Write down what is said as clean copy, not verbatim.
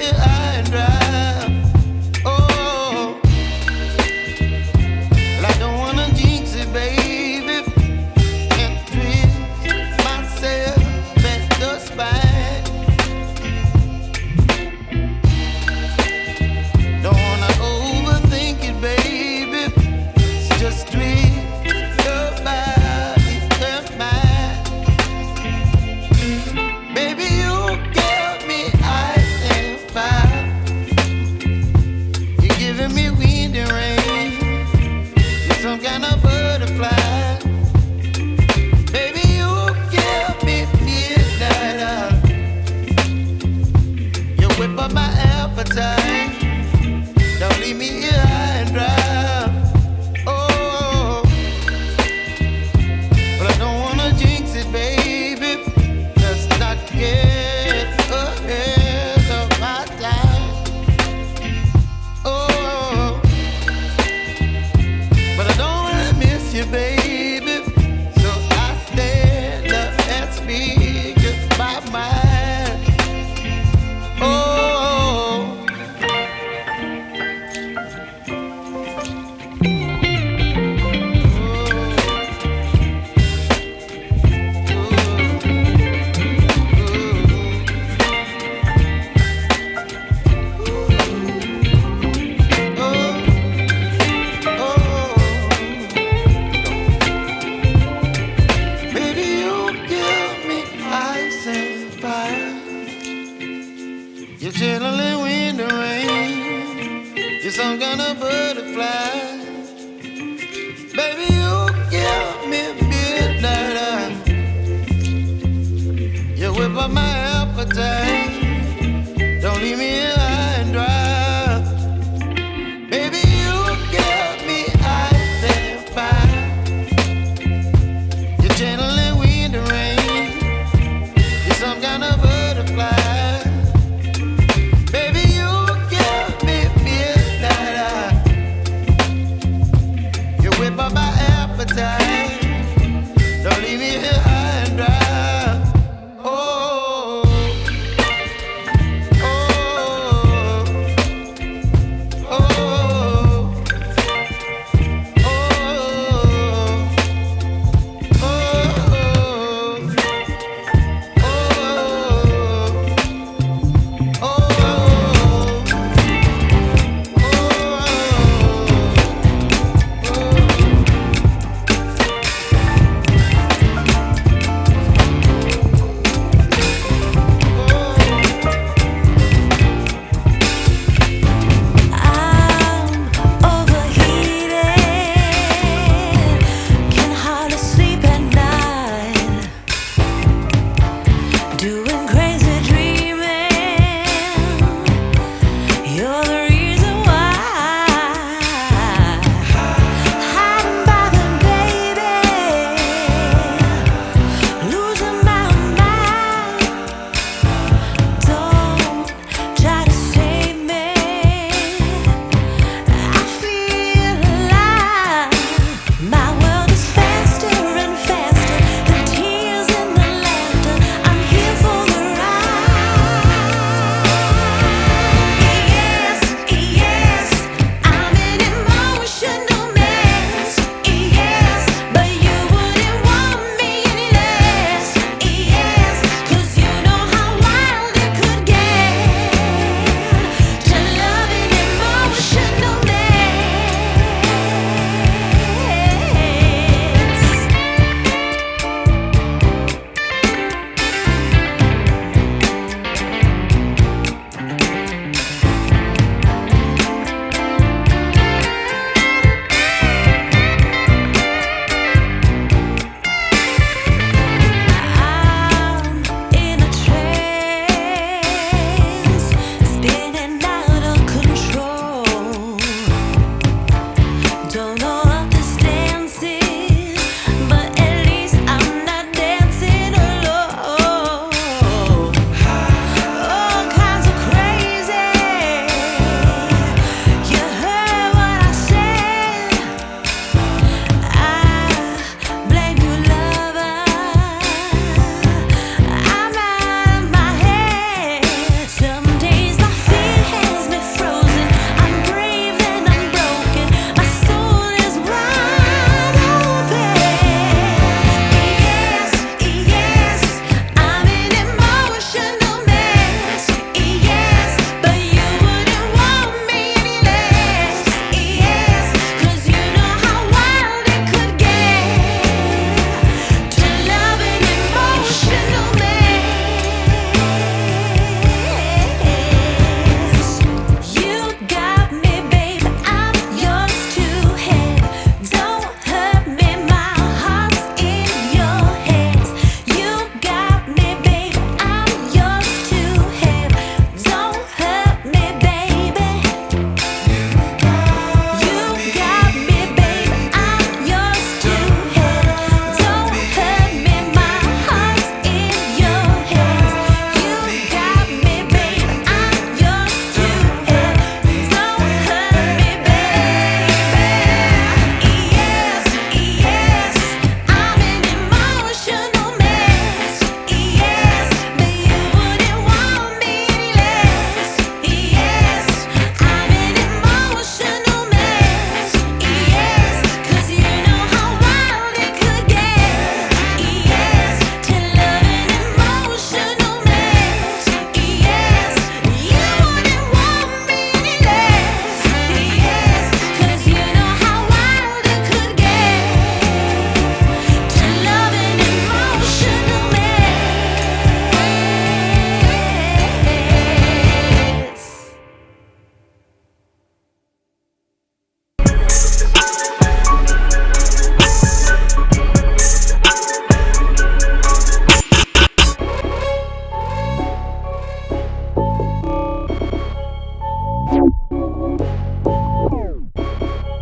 here high and dry. Oh, well, I don't wanna jinx it, baby, and twist myself at the spine. Don't wanna overthink it, baby. It's just twist your body and mine. Baby, you give me ice and fire. You're giving me wind and rain. You're some kind of butterfly. Baby, you give me midnight. You whip up my appetite. Don't leave me here high and dry. Oh, but I don't wanna jinx it, baby. Let's not get ahead of my time. Oh, but I don't wanna miss you, baby. So I stand up and speak just my mind. Oh. Baby, you give me ice and fire. You're chilling wind and rain. You're some kind of butterfly. Baby, you give me midnight. You whip up my appetite.